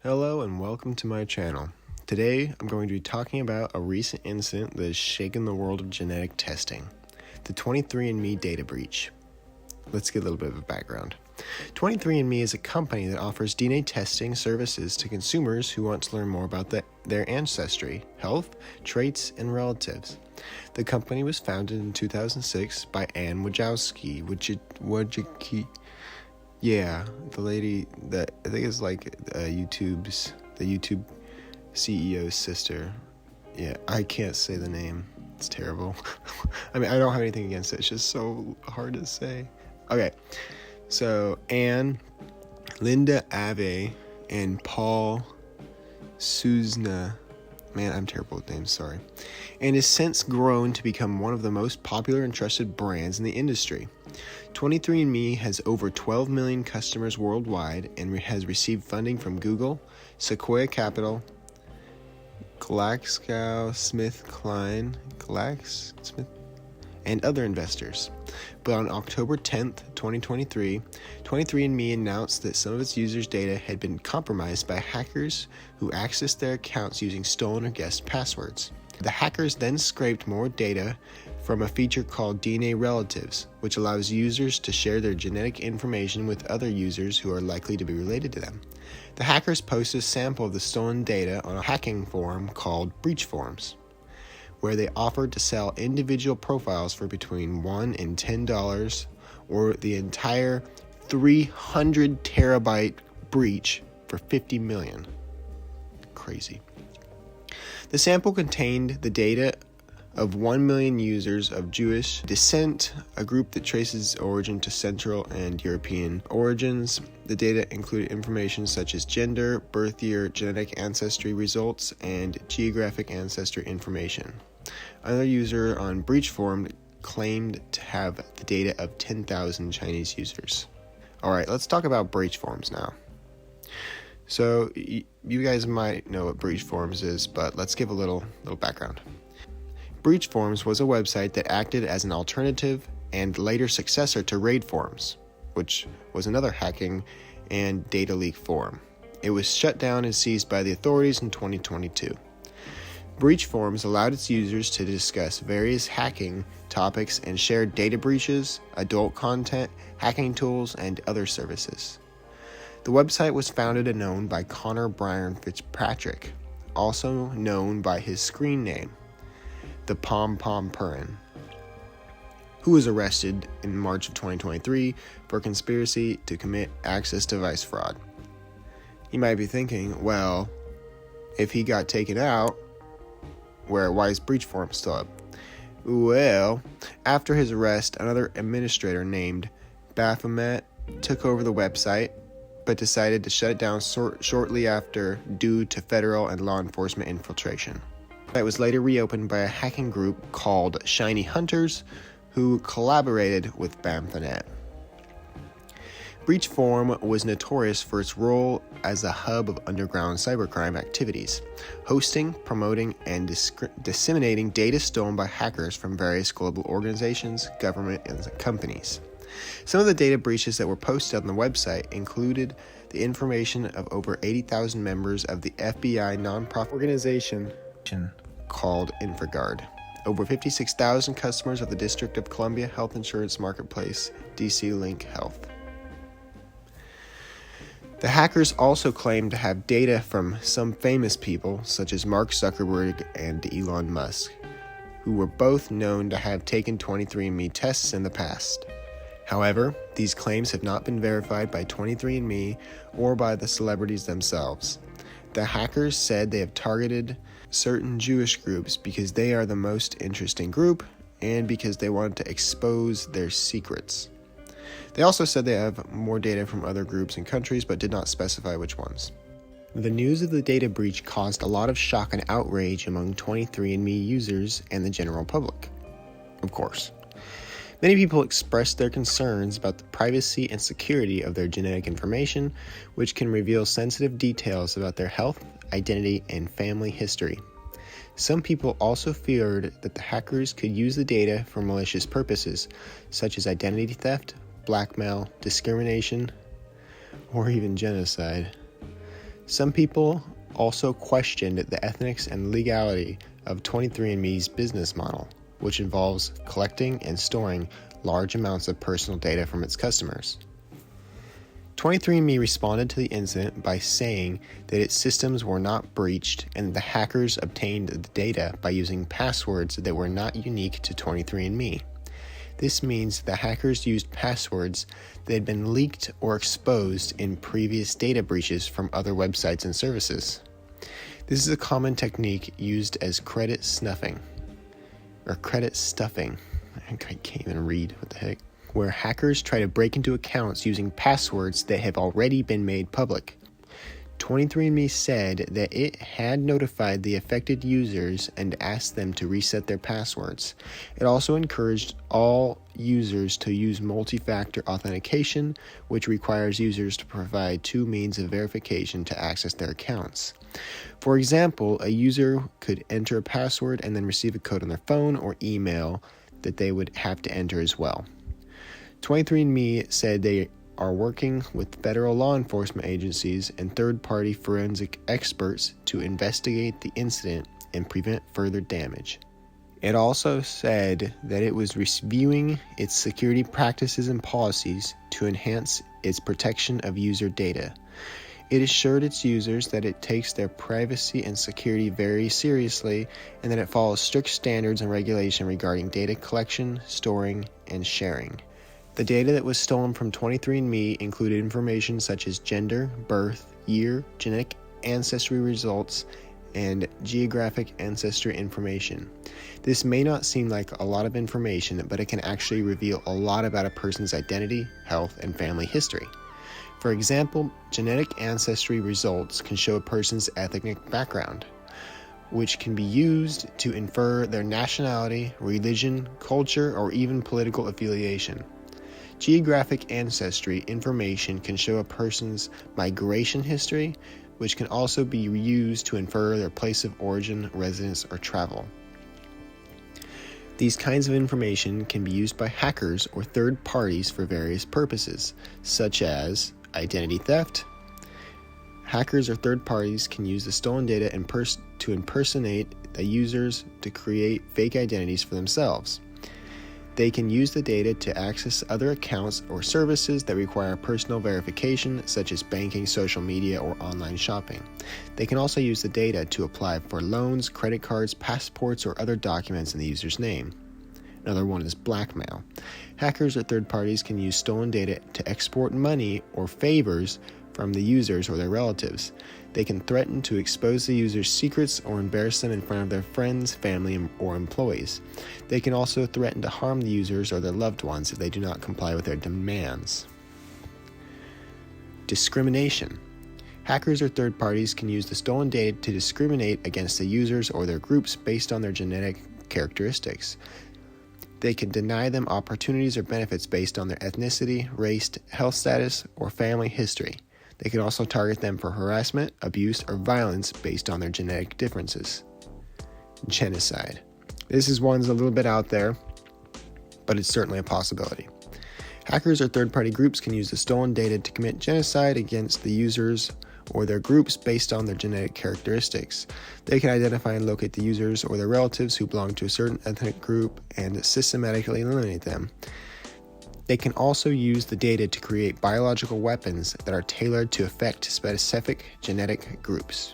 Hello and welcome to my channel. Today I'm going to be talking about a recent incident that has shaken the world of genetic testing, the 23andme data breach. Let's get a little bit of a background. 23andme is a company that offers DNA testing services to consumers who want to learn more about their ancestry, health, traits, and relatives. The company was founded in 2006 by Ann Wojcicki. Yeah, the lady that I think is like the YouTube CEO's sister. Yeah, I can't say the name. It's terrible. I mean, I don't have anything against it. It's just so hard to say. Okay, so Anne, Linda Ave, and Paul Suzna. Man, I'm terrible with names, sorry. And has since grown to become one of the most popular and trusted brands in the industry. 23andme has over 12 million customers worldwide and has received funding from Google, Sequoia Capital, GlaxoSmithKline, and other investors. But on October 10th, 2023, 23andme announced that some of its users' data had been compromised by hackers who accessed their accounts using stolen or guessed passwords. The hackers then scraped more data from a feature called DNA⁶, which allows users to share their genetic information with other users who are likely to be related to them. The hackers posted a sample of the stolen data on a hacking forum called forum², where they offered to sell individual profiles for between $1 and $10 or the entire 300 terabyte breach for $50 million. Crazy. The sample contained the data of 1 million users of Jewish descent, a group that traces origin to Central and European origins. The data included information such as gender, birth year, genetic ancestry results, and geographic ancestry information. Another user on Breach Forum claimed to have the data of 10,000 Chinese users. Alright, let's talk about breach forums now. So, you guys might know what breach forums is, but let's give a little background. Breach forums was a website that acted as an alternative and later successor to raid forums, which was another hacking and data leak forum. It was shut down and seized by the authorities in 2022. Breach forums allowed its users to discuss various hacking topics and share data breaches, adult content, hacking tools, and other services. The website was founded and owned by Connor Brian Fitzpatrick, also known by his screen name, the Pom Pom Purin, who was arrested in March of 2023 for conspiracy to commit access device fraud. You might be thinking, well, if he got taken out, why is Breach Forum still up? Well, after his arrest, another administrator named Baphomet took over the website, but decided to shut it down shortly after due to federal and law enforcement infiltration. It was later reopened by a hacking group called Shiny Hunters, who collaborated with Baphomet. Breach Forum was notorious for its role as a hub of underground cybercrime activities, hosting, promoting, and disseminating data stolen by hackers from various global organizations, government, and companies. Some of the data breaches that were posted on the website included the information of over 80,000 members of the FBI nonprofit organization called InfraGard, over 56,000 customers of the District of Columbia health insurance marketplace, DC Link Health. The hackers also claimed to have data from some famous people, such as Mark Zuckerberg and Elon Musk, who were both known to have taken 23andme tests in the past. However, these claims have not been verified by 23andme or by the celebrities themselves. The hackers said they have targeted certain Jewish groups because they are the most interesting group and because they wanted to expose their secrets. They also said they have more data from other groups and countries, but did not specify which ones. The news of the data breach caused a lot of shock and outrage among 23andme users and the general public. Of course. Many people expressed their concerns about the privacy and security of their genetic information, which can reveal sensitive details about their health, identity, and family history. Some people also feared that the hackers could use the data for malicious purposes, such as identity theft, blackmail, discrimination, or even genocide. Some people also questioned the ethics and legality of 23andMe's business model, which involves collecting and storing large amounts of personal data from its customers. 23andMe responded to the incident by saying that its systems were not breached and the hackers obtained the data by using passwords that were not unique to 23andMe. This means the hackers used passwords that had been leaked or exposed in previous data breaches from other websites and services. This is a common technique used as credit stuffing. I can't even read, what the heck. Where hackers try to break into accounts using passwords that have already been made public. 23andMe said that it had notified the affected users and asked them to reset their passwords. It also encouraged all users to use multi-factor authentication, which requires users to provide 2 means of verification to access their accounts. For example, a user could enter a password and then receive a code on their phone or email that they would have to enter as well. 23andMe said they are working with federal law enforcement agencies and third-party forensic experts to investigate the incident and prevent further damage. It also said that it was reviewing its security practices and policies to enhance its protection of user data. It assured its users that it takes their privacy and security very seriously and that it follows strict standards and regulation regarding data collection, storing, and sharing. The data that was stolen from 23andMe included information such as gender, birth, year, genetic ancestry results, and geographic ancestry information. This may not seem like a lot of information, but it can actually reveal a lot about a person's identity, health, and family history. For example, genetic ancestry results can show a person's ethnic background, which can be used to infer their nationality, religion, culture, or even political affiliation. Geographic ancestry information can show a person's migration history, which can also be used to infer their place of origin, residence, or travel. These kinds of information can be used by hackers or third parties for various purposes, such as identity theft. Hackers or third parties can use the stolen data to impersonate the users to create fake identities for themselves. They can use the data to access other accounts or services that require personal verification, such as banking, social media, or online shopping. They can also use the data to apply for loans, credit cards, passports, or other documents in the user's name. Another one is blackmail. Hackers or third parties can use stolen data to export money or favors from the users or their relatives. They can threaten to expose the user's secrets or embarrass them in front of their friends, family, or employees. They can also threaten to harm the users or their loved ones if they do not comply with their demands. Discrimination. Hackers or third parties can use the stolen data to discriminate against the users or their groups based on their genetic characteristics. They can deny them opportunities or benefits based on their ethnicity, race, health status, or family history. They can also target them for harassment, abuse, or violence based on their genetic differences. Genocide. This is one's a little bit out there, but it's certainly a possibility. Hackers or third-party groups can use the stolen data to commit genocide against the users or their groups based on their genetic characteristics. They can identify and locate the users or their relatives who belong to a certain ethnic group and systematically eliminate them. They can also use the data to create biological weapons that are tailored to affect specific genetic groups.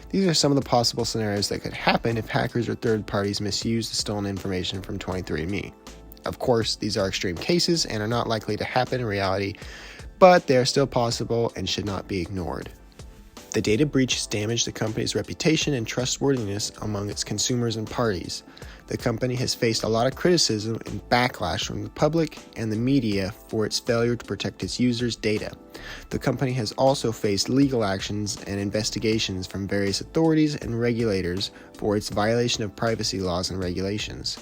These are some of the possible scenarios that could happen if hackers or third parties misuse the stolen information from 23andMe. Of course, these are extreme cases and are not likely to happen in reality, but they are still possible and should not be ignored. The data breach has damaged the company's reputation and trustworthiness among its consumers and parties. The company has faced a lot of criticism and backlash from the public and the media for its failure to protect its users' data. The company has also faced legal actions and investigations from various authorities and regulators for its violation of privacy laws and regulations.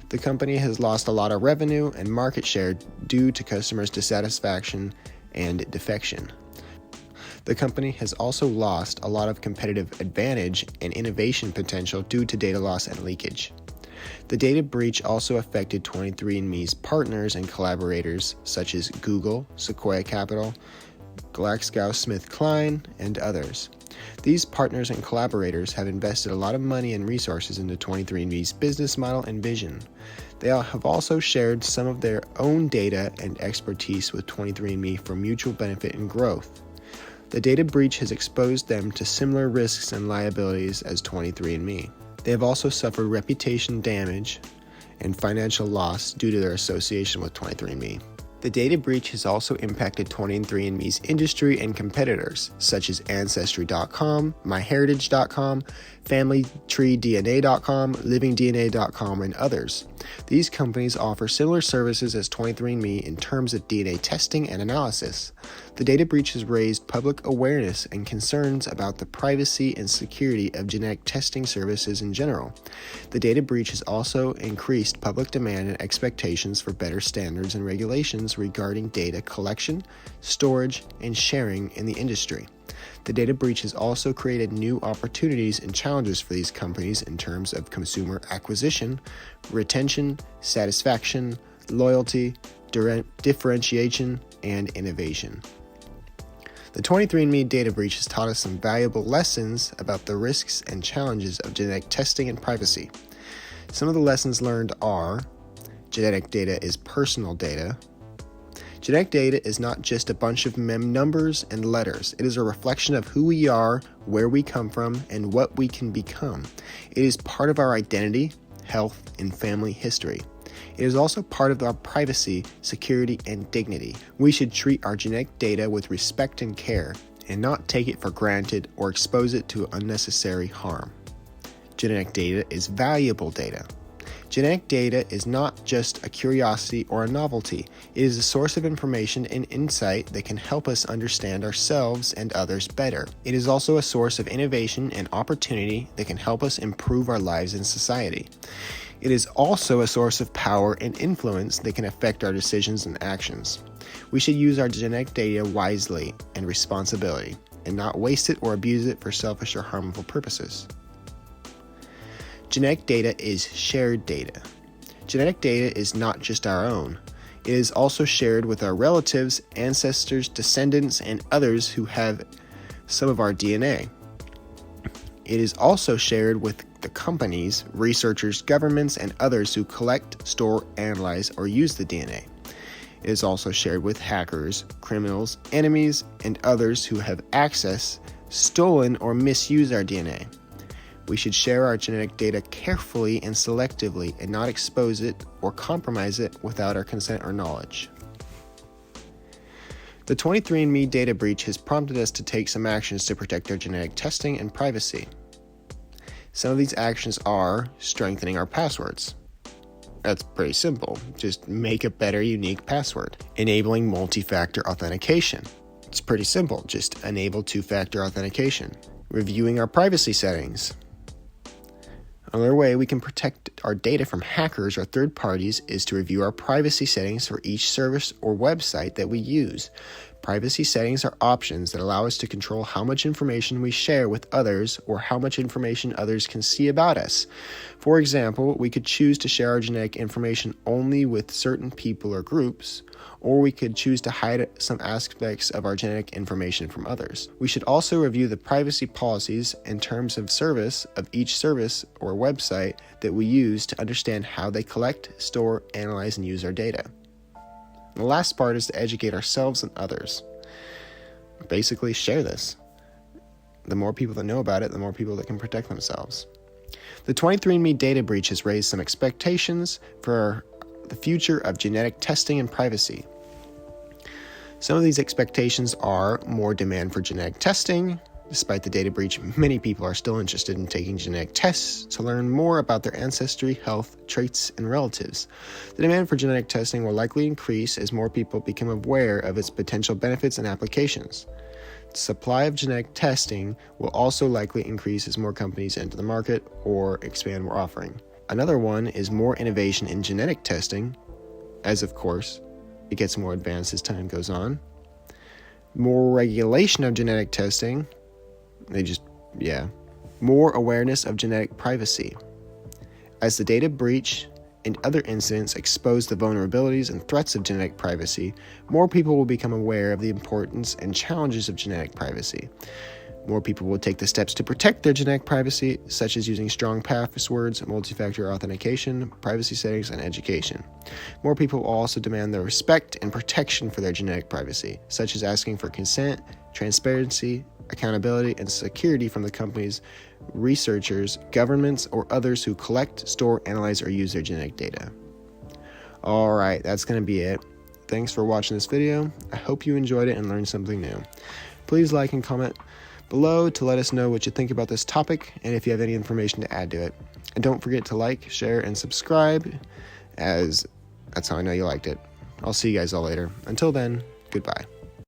The company has lost a lot of revenue and market share due to customers' dissatisfaction and defection. The company has also lost a lot of competitive advantage and innovation potential due to data loss and leakage. The data breach also affected 23andMe's partners and collaborators such as Google, Sequoia Capital, GlaxoSmithKline, and others. These partners and collaborators have invested a lot of money and resources into 23andMe's business model and vision. They have also shared some of their own data and expertise with 23andMe for mutual benefit and growth. The data breach has exposed them to similar risks and liabilities as 23andMe. They have also suffered reputation damage and financial loss due to their association with 23andMe. The data breach has also impacted 23andMe's industry and competitors, such as ancestry.com, myheritage.com, familytreedna.com, livingdna.com, and others. These companies offer similar services as 23andMe in terms of DNA testing and analysis. The data breach has raised public awareness and concerns about the privacy and security of genetic testing services in general. The data breach has also increased public demand and expectations for better standards and regulations regarding data collection, storage, and sharing in the industry. The data breach has also created new opportunities and challenges for these companies in terms of consumer acquisition, retention, satisfaction, loyalty, differentiation, and innovation. The 23andMe data breach has taught us some valuable lessons about the risks and challenges of genetic testing and privacy. Some of the lessons learned are: genetic data is personal data. Genetic data is not just a bunch of numbers and letters. It is a reflection of who we are, where we come from, and what we can become. It is part of our identity, health, and family history. It is also part of our privacy, security, and dignity. We should treat our genetic data with respect and care, and not take it for granted or expose it to unnecessary harm. Genetic data is valuable data. Genetic data is not just a curiosity or a novelty. It is a source of information and insight that can help us understand ourselves and others better. It is also a source of innovation and opportunity that can help us improve our lives in society. It is also a source of power and influence that can affect our decisions and actions. We should use our genetic data wisely and responsibility, and not waste it or abuse it for selfish or harmful purposes. Genetic data is shared data. Genetic data is not just our own. It is also shared with our relatives, ancestors, descendants, and others who have some of our DNA. It is also shared with the companies, researchers, governments, and others who collect, store, analyze, or use the DNA. It is also shared with hackers, criminals, enemies, and others who have accessed, stolen, or misused our DNA. We should share our genetic data carefully and selectively and not expose it or compromise it without our consent or knowledge. The 23andMe data breach has prompted us to take some actions to protect our genetic testing and privacy. Some of these actions are strengthening our passwords. That's pretty simple. Just make a better unique password. Enabling multi-factor authentication. It's pretty simple. Just enable two-factor authentication. Reviewing our privacy settings. Another way we can protect our data from hackers or third parties is to review our privacy settings for each service or website that we use. Privacy settings are options that allow us to control how much information we share with others or how much information others can see about us. For example, we could choose to share our genetic information only with certain people or groups, or we could choose to hide some aspects of our genetic information from others. We should also review the privacy policies and terms of service of each service or website that we use to understand how they collect, store, analyze, and use our data. The last part is to educate ourselves and others. Basically, share this. The more people that know about it, the more people that can protect themselves. The 23andMe data breach has raised some expectations for the future of genetic testing and privacy. Some of these expectations are more demand for genetic testing. Despite the data breach, many people are still interested in taking genetic tests to learn more about their ancestry, health, traits, and relatives. The demand for genetic testing will likely increase as more people become aware of its potential benefits and applications. The supply of genetic testing will also likely increase as more companies enter the market or expand more offering. Another one is more innovation in genetic testing, as of course it gets more advanced as time goes on. More regulation of genetic testing. More awareness of genetic privacy. As the data breach and other incidents expose the vulnerabilities and threats of genetic privacy, more people will become aware of the importance and challenges of genetic privacy. More people will take the steps to protect their genetic privacy, such as using strong passwords, multi-factor authentication, privacy settings, and education. More people will also demand the respect and protection for their genetic privacy, such as asking for consent, transparency, accountability, and security from the companies, researchers, governments, or others who collect, store, analyze, or use their genetic data. Alright, that's going to be it. Thanks for watching this video. I hope you enjoyed it and learned something new. Please like and comment below to let us know what you think about this topic and if you have any information to add to it. And don't forget to like, share, and subscribe, as that's how I know you liked it. I'll see you guys all later. Until then, goodbye.